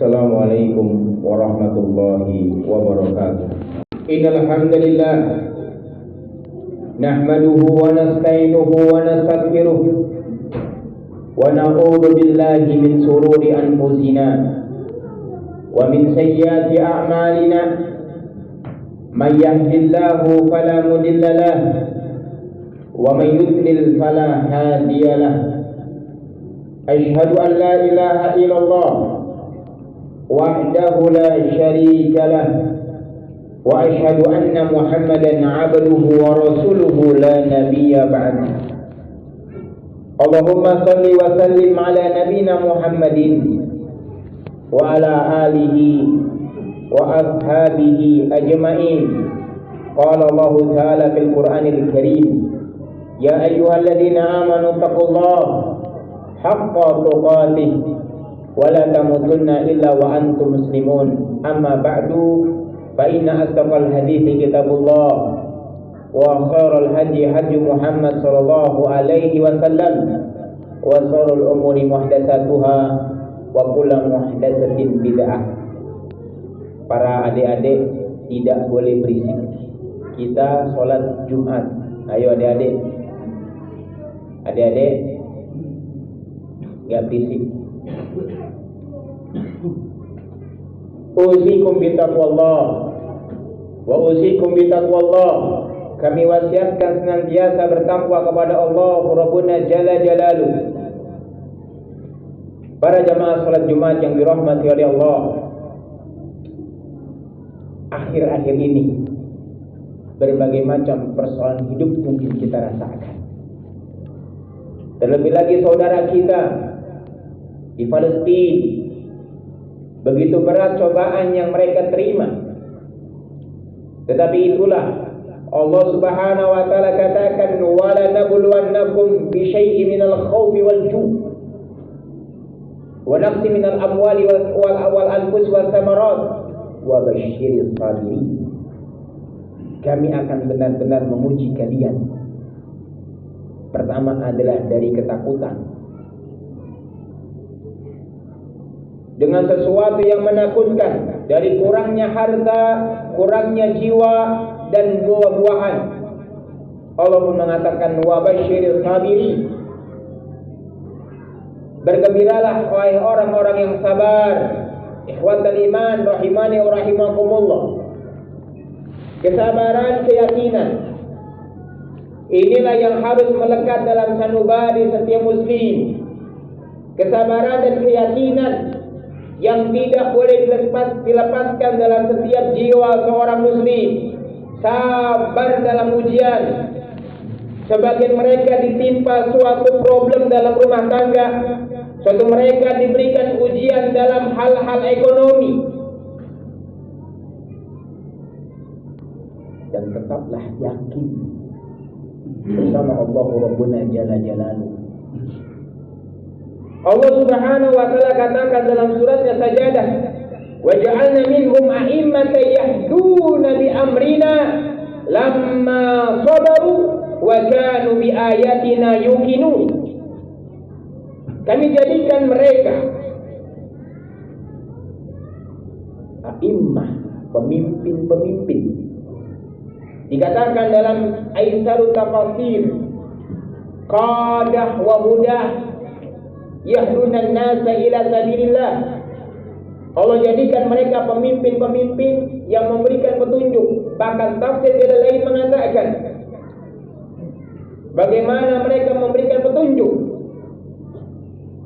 Assalamualaikum warahmatullahi wabarakatuh. Innal hamdalillah nahmaduhu wa nasta'inuhu wa nastaghfiruh wa na'udzu billahi min shururi anfusina wa min sayyiati a'malina. May yahdihillahu fala mudilla lahu wa may yudlil fala hadiya lahu. Asyhadu an la ilaha illallah wahdahu la syarika lah wa asyhadu anna Muhammadan abduhu wa rasuluhu la nabiyya ba'd. Allahumma shalli wa sallim ala nabiyyina Muhammadin wa ala alihi wa ashabihi ajma'in. Qala Allah ta'ala fil Qur'anil Karim, ya ayyuhalladzina amanu taqullaha haqqa tuqatih wa la tamutunna illa wa antum muslimun. Amma ba'du, fa inna asdaqal hadithi kitabullah wa khairal hadi hadi Muhammad sallallahu alaihi wasallam wa sharral umuri muhdatsatuha wa kullu muhdatsatin bid'ah. Para adik-adik tidak boleh berisik. Kita sholat Jumat. Ayo adik-adik. Adik-adik gak berisik. Usikum bitaqwallah wa usikum bitaqwallah. Kami wasiatkan senantiasa bertakwa kepada Allah Rabbuna Jalla Jalaluh. Para jamaah salat Jumat yang dirahmati oleh Allah, akhir-akhir ini berbagai macam persoalan hidup mungkin kita rasakan. Terlebih lagi saudara kita di Palestina, begitu berat cobaan yang mereka terima. Tetapi itulah Allah Subhanahu wa taala katakan, wala nabluwannakum bi syai'in minal khaufi wal ju' wa naqsi minal amwali wal anfus was samarat wa basyiris sabirin. Kami akan benar-benar menguji kalian. Pertama adalah dari ketakutan, dengan sesuatu yang menakutkan, dari kurangnya harta, kurangnya jiwa dan buah-buahan. Allah pun mengatakan wa basyiril sabirin. Bergembiralah wahai orang-orang yang sabar. Ikhwatal iman rahimani wa rahimakumullah. Kesabaran, keyakinan, inilah yang harus melekat dalam sanubari setiap muslim. Kesabaran dan keyakinan yang tidak boleh dilepaskan dalam setiap jiwa seorang muslim. Sabar dalam ujian. Sebagian mereka ditimpa suatu problem dalam rumah tangga, suatu mereka diberikan ujian dalam hal-hal ekonomi. Dan tetaplah yakin bersama Allah Rabbuna Jalla Jalaluh. Allah Subhanahu wa taala katakan dalam suratnya Sajadah, wa ja'alna minhum a'immatan yahduna bi amrina lamma sabaru wa kanu bi ayatina yuqinun. Kami jadikan mereka a'immah, pemimpin-pemimpin. Dikatakan dalam Aisarut Tafasir, qadah wa hudah yahdunan nasa ila sabilillah. Allah jadikan mereka pemimpin-pemimpin yang memberikan petunjuk. Bahkan tafsir yang lain mengatakan bagaimana mereka memberikan petunjuk.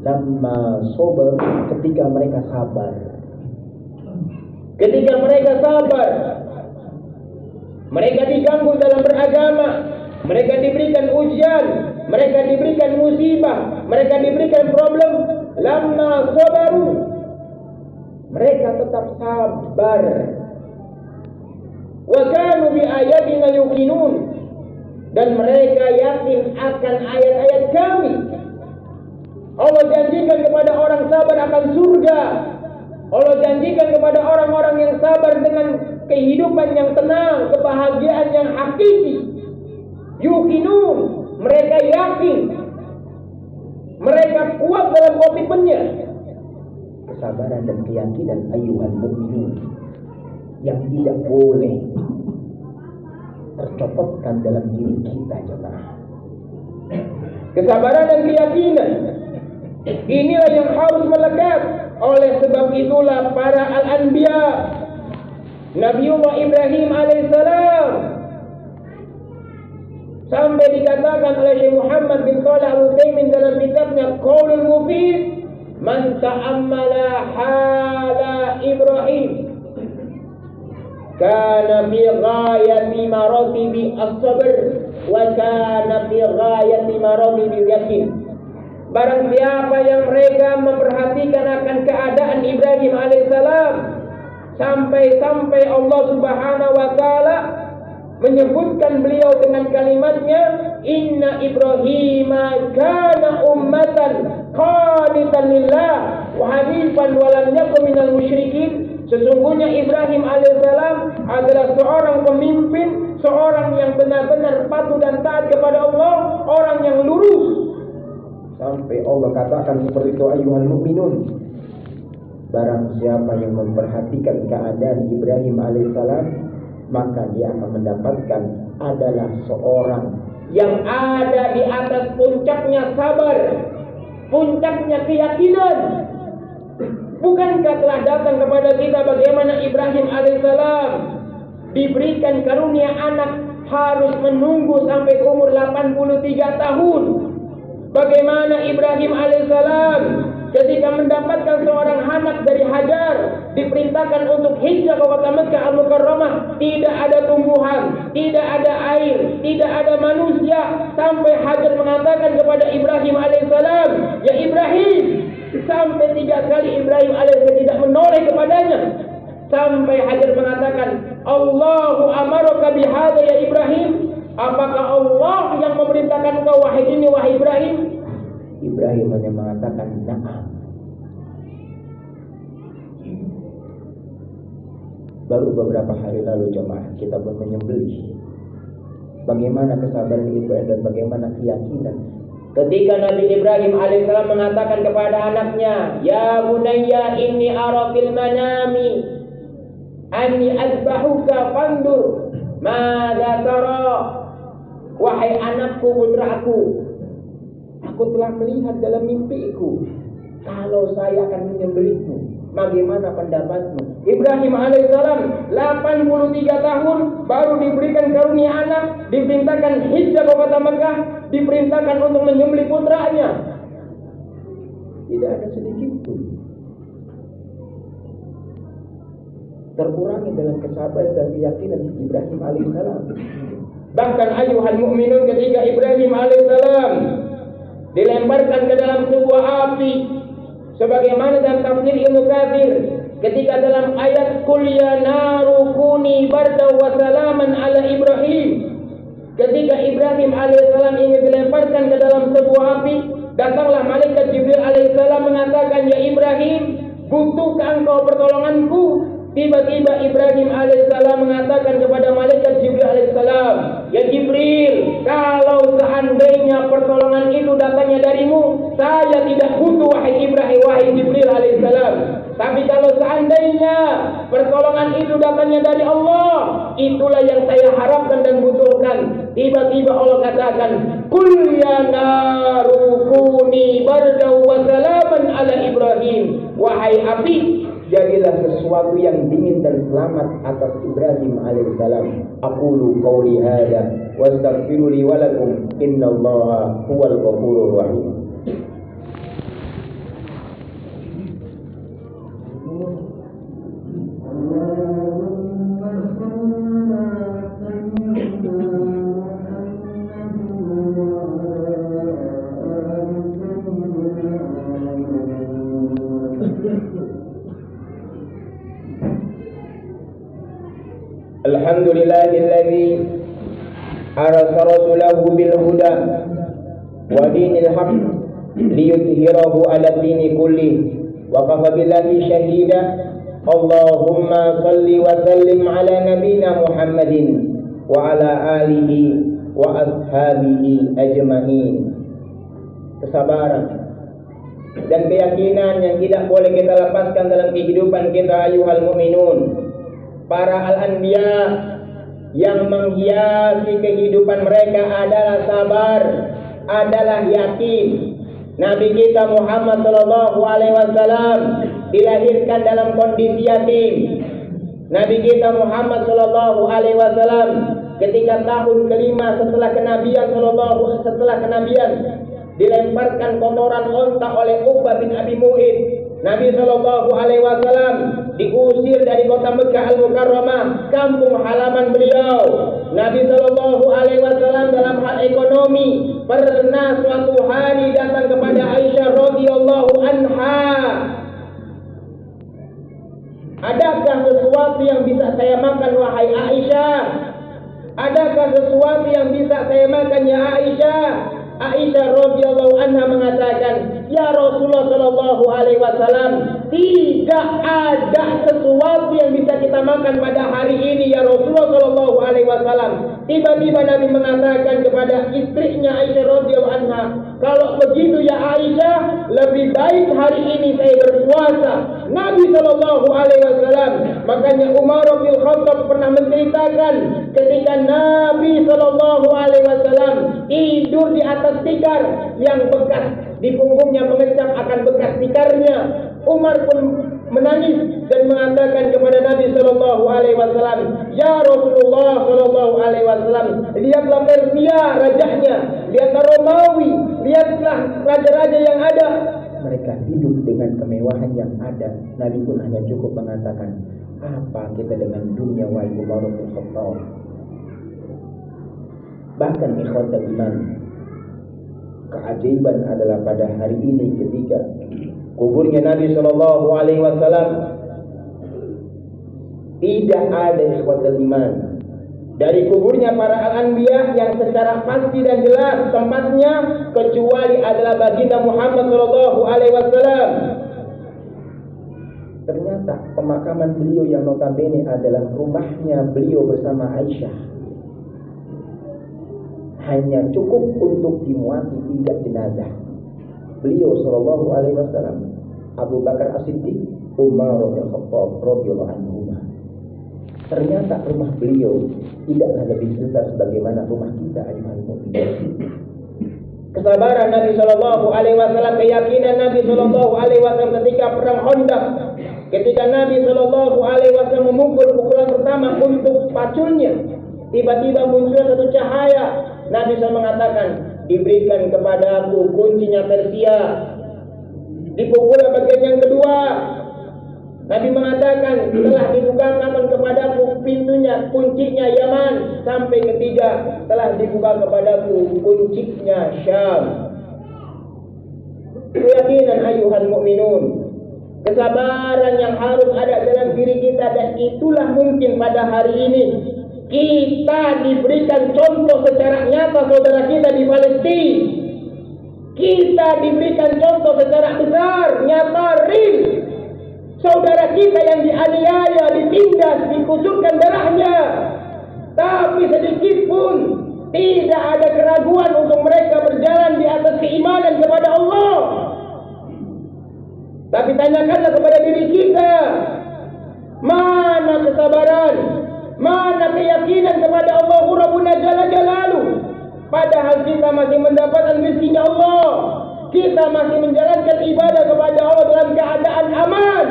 Lamma sabar, ketika mereka sabar. Ketika mereka sabar, mereka diganggu dalam beragama, mereka diberikan ujian, mereka diberikan musibah, mereka diberikan problem. Lamma sabaru, mereka tetap sabar. Wa kanu bi ayatina yuqinun, dan mereka yakin akan ayat-ayat kami. Allah janjikan kepada orang sabar akan surga. Allah janjikan kepada orang-orang yang sabar dengan kehidupan yang tenang, kebahagiaan yang hakiki. Yuqinun, mereka yakin, mereka kuat dalam komitmennya. kesabaran dan keyakinan ayyuhal mukminun yang tidak boleh tercopotkan dalam diri kita jemaah. Kesabaran dan keyakinan inilah yang harus melekat. Oleh sebab itulah para al-anbiya, Nabiullah Ibrahim alaihissalam, sampai dikatakan oleh Syekh Muhammad bin Shalih Al-Utsaimin dalam kitabnya Qaulul Mufid, man ta'ammala hala Ibrahim kana fi ghayati maratibi as-sabr wa kana fi ghayati maratibi yakin. Barang siapa yang mereka memperhatikan akan keadaan Ibrahim alaihissalam sampai Allah Subhanahu wa taala menyebutkan beliau dengan kalimatnya, inna Ibrahim kana ummatan qanitan lillah wa hanifan wa lam yakun minal musyrikin. Sesungguhnya Ibrahim alaihissalam adalah seorang pemimpin, seorang yang benar-benar patuh dan taat kepada Allah, orang yang lurus. Sampai Allah katakan seperti itu, ayyuhal mukminun, barang siapa yang memperhatikan keadaan Ibrahim alaihissalam, maka dia akan mendapatkan adalah seorang yang ada di atas puncaknya sabar, puncaknya keyakinan. Bukankah telah datang kepada kita bagaimana Ibrahim alaihissalam diberikan karunia anak harus menunggu sampai umur 83 tahun. Bagaimana Ibrahim alaihissalam ketika mendapatkan seorang anak dari Hajar, diperintahkan untuk hijrah ke kota Mekah Al-Mukarramah, tidak ada tumbuhan, tidak ada air, tidak ada manusia, sampai Hajar mengatakan kepada Ibrahim alaihissalam, ya Ibrahim, sampai 3 kali Ibrahim alaihissalam tidak menoleh kepadanya, sampai Hajar mengatakan, Allahu amaraka bihadza ya Ibrahim, apakah Allah yang memerintahkan engkau wahai ini wahai Ibrahim? Ibrahim hanya mengatakan na'am. Baru beberapa hari lalu jemaah kita pun menyembelih. Bagaimana kesabaran Ibrahim dan bagaimana keyakinan ketika Nabi Ibrahim alaihissalam mengatakan kepada anaknya, ya bunayya inni ara fil manami anni azbahuka fandur madza tara. Wahai anakku, putraku, aku telah melihat dalam mimpiku kalau saya akan menyembelihmu, bagaimana pendapatmu? Ibrahim alaihissalam 83 tahun baru diberikan karunia anak, diperintahkan hijrah ke kota Mekah, diperintahkan untuk menyembelih putranya. Tidak ada sedikit pun terkurangi dalam kesabaran dan keyakinan Ibrahim alaihissalam. Bahkan ayyuhal mukminun, ketika Ibrahim alaihissalam dilemparkan ke dalam sebuah api, sebagaimana dalam tafsir Ibnu Katsir, ketika dalam ayat qul ya naru kuni bardan wa salaman ala Ibrahim, ketika Ibrahim alaihissalam ingin dilemparkan ke dalam sebuah api, datanglah malaikat Jibril alaihissalam mengatakan, ya Ibrahim, butuhkah engkau pertolonganku? Tiba-tiba Ibrahim alaihissalam mengatakan kepada malaikat Jibril alaihissalam, ya Jibril, kalau seandainya pertolongan itu datangnya darimu, saya tidak butuh wahai Ibrahim, wahai Jibril alaihissalam. Tapi kalau seandainya pertolongan itu datangnya dari Allah, itulah yang saya harapkan dan butuhkan. Tiba-tiba Allah katakan, qul ya naru kuni bardan wa salaman ala Ibrahim. Wahai api, jadilah sesuatu yang dingin dan selamat atas Ibrahim alaihissalam. Aqulu qawli hadza wa astaghfiru li wa lakum innallaha huwal ghafurur rahim. Alhamdulillahilladzi arsala rasulahu bil huda wa dinil haqq liyudhhirahu 'ala dini kulli wa kafa billahi shahida. Allahumma salli wa sallim 'ala nabiyyina Muhammadin wa 'ala alihi wa ashabihi ajma'in. Kesabaran dan keyakinan yang tidak boleh kita lepaskan dalam kehidupan kita ayuhal mu'minun. Para al-anbiya yang menghiasi kehidupan mereka adalah sabar, adalah yakin. Nabi kita Muhammad sallallahu alaihi wasallam dilahirkan dalam kondisi yatim. Nabi kita Muhammad sallallahu alaihi wasallam ketika tahun kelima setelah kenabian dilemparkan kotoran onta oleh Uqbah bin Abi Mu'id. Nabi sallallahu alaihi wasallam diusir dari kota Mekah Al-Mukarramah, kampung halaman beliau. Nabi sallallahu alaihi wasallam dalam hal ekonomi pernah suatu hari datang kepada Aisyah radhiyallahu anha. Adakah sesuatu yang bisa saya makan wahai Aisyah? Adakah sesuatu yang bisa saya makan ya Aisyah? Aisyah radhiyallahu anha mengatakan, "Ya Rasulullah sallallahu alaihi wasallam, tidak ada sesuatu yang bisa kita makan pada hari ini ya Rasulullah sallallahu alaihi wasallam." Tiba-tiba Nabi mengatakan kepada istrinya Aisyah radhiyallahu anha, "Kalau begitu ya Aisyah, lebih baik hari ini saya berpuasa." Nabi sallallahu alaihi wasallam, makanya Umar bin Khattab pernah menceritakan ketika Nabi sallallahu alaihi wasallam tidur di atas tikar yang bekas di punggungnya mengecap akan bekas tikarnya. Umar pun menangis dan mengatakan kepada Nabi sallallahu alaihi wasallam, "Ya Rasulullah sallallahu alaihi wasallam, lihatlah Persia rajanya, lihatlah Romawi, lihatlah raja-raja yang ada. Mereka hidup dengan kemewahan yang ada." Nabi pun hanya cukup mengatakan, "Apa kita dengan dunia wahai Umar bin Khattab?" Bahkan ikhwatul iman, keajaiban adalah pada hari ini ketika kuburnya Nabi sallallahu alaihi wasallam tidak ada ikhwatul iman. Dari kuburnya para al-anbiya yang secara pasti dan jelas tempatnya kecuali adalah baginda Muhammad sallallahu alaihi wasallam. Ternyata pemakaman beliau yang notabene adalah rumahnya beliau bersama Aisyah hanya cukup untuk dimuati 3 jenazah. Beliau sallallahu alaihi wasallam, Abu Bakar As-Siddiq, Umar bin Khattab radhiyallahu anhu. Ternyata rumah beliau tidaklah lebih besar sebagaimana rumah kita ayuhal mukminin. Kesabaran Nabi sallallahu alaihi wasallam, keyakinan Nabi sallallahu alaihi wasallam ketika perang Khandaq, ketika Nabi sallallahu alaihi wasallam memukul pukulan pertama untuk paculnya, tiba-tiba muncul satu cahaya. Nabi SAW mengatakan, "Diberikan kepada aku kuncinya Persia." Dipukul bagian yang kedua. Nabi mengatakan, "Telah dibukakan kepadaku pintunya, kuncinya Yaman." Sampai ketiga, "Telah dibuka kepadaku kuncinya Syam." Keyakinan ayuhan mukminun, kesabaran yang harus ada dalam diri kita, dan itulah mungkin pada hari ini kita diberikan contoh secara nyata saudara kita di Palestina. Kita diberikan contoh secara besar, nyata, real. Saudara kita yang dianiaya, ditindas, dikucurkan darahnya, tapi sedikit pun tidak ada keraguan untuk mereka berjalan di atas keimanan kepada Allah. Tapi tanyakanlah kepada diri kita, mana kesabaran? Mana keyakinan kepada Allah Rabbuna Jalla Jalaluhu? Padahal kita masih mendapatkan rezekinya Allah, kita masih menjalankan ibadah kepada Allah dalam keadaan aman,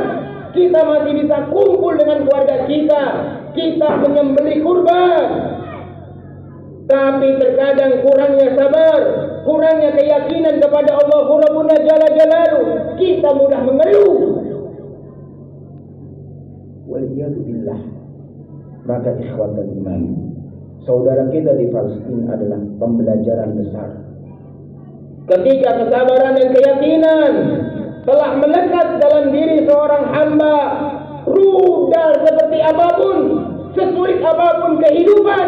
kita masih bisa kumpul dengan keluarga kita menyembelih kurban. Tapi terkadang kurangnya sabar, kurangnya keyakinan kepada Allah Rabbuna Jalla Jalaluhu, kita mudah mengeluh. Waliyadzubillah. Maka ikhwatul iman, saudara kita di Palestina adalah pembelajaran besar. Ketika kesabaran dan keyakinan telah melekat dalam diri seorang hamba, rudal seperti apapun, sesulit apapun kehidupan,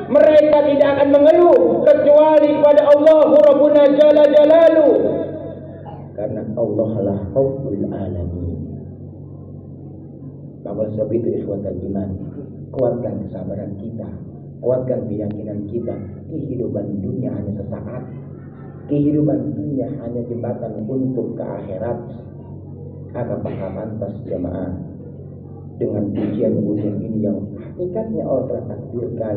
mereka tidak akan mengeluh kecuali pada Allah Rabbuna Jalla Jalaluhu. Karena Allah lah Rabbul Alamin. Maka sebab itu ikhwatul iman, kuatkan kesabaran kita, kuatkan keyakinan kita. Kehidupan dunia hanya sesaat. kehidupan dunia hanya jembatan untuk ke akhirat. Apakah pantas jamaah dengan ujian-ujian ini yang hakikatnya Allah telah takdirkan,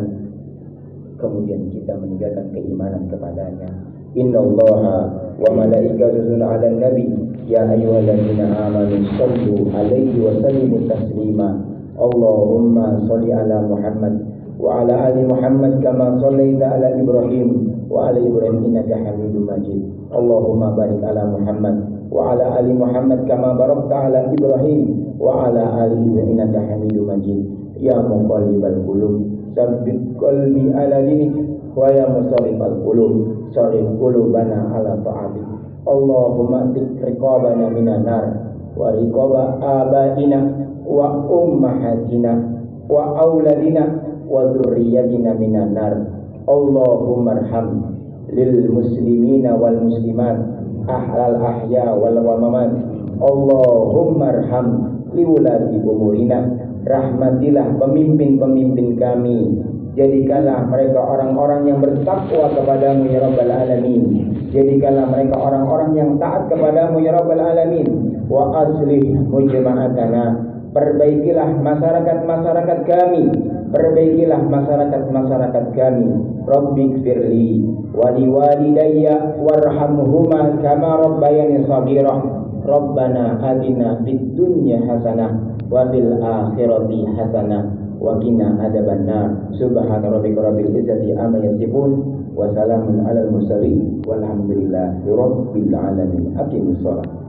kemudian kita meninggalkan keimanan kepadanya? Innallaha wa malaikatahu 'alan nabi ya ayyuhalladzina amanu shallu 'alaihi wa sallimu taslima. Allahumma shalli 'ala Muhammad wa 'ala ali Muhammad kama shallaita 'ala Ibrahim wa 'ala Ibrahim innaka Hamidum Majid. Allahumma barik 'ala Muhammad wa 'ala ali Muhammad kama barakta 'ala Ibrahim wa 'ala ali Ibrahim innaka Hamidum Majid. Ya muqallibal qulub tsabbit qalbi 'ala dinik wa ya musarrifal qulub sarif qulubana 'ala ta'atik. Allahumma tik riqabana minan nar wa riqaba abaina wa ummahatina wa auladina wa dzurriyyatina minan nar. Allahumma arham lil muslimina wal muslimat ahlal ahya wal mamat. Allahumma arham liwulati umurina, rahmatilah pemimpin-pemimpin kami, jadikanlah mereka orang-orang yang bertakwa kepadamu ya Rabbal Alamin. Jadikanlah mereka orang-orang yang taat kepadamu ya Rabbal Alamin. Wa aslih mujma'atana, perbaikilah masyarakat-masyarakat kami, perbaikilah masyarakat-masyarakat kami. Rabbighfirli wa liwalidayya warhamhuma kama rabbayani shaghira. Rabbana atina fid dunya hasanah wa fil akhirati hasanah wa qina adzabannar. Subhana rabbika rabbil izzati amma yasifun wa salamun alal mursalin walhamdulillahi rabbil alamin. Aqimus shalah.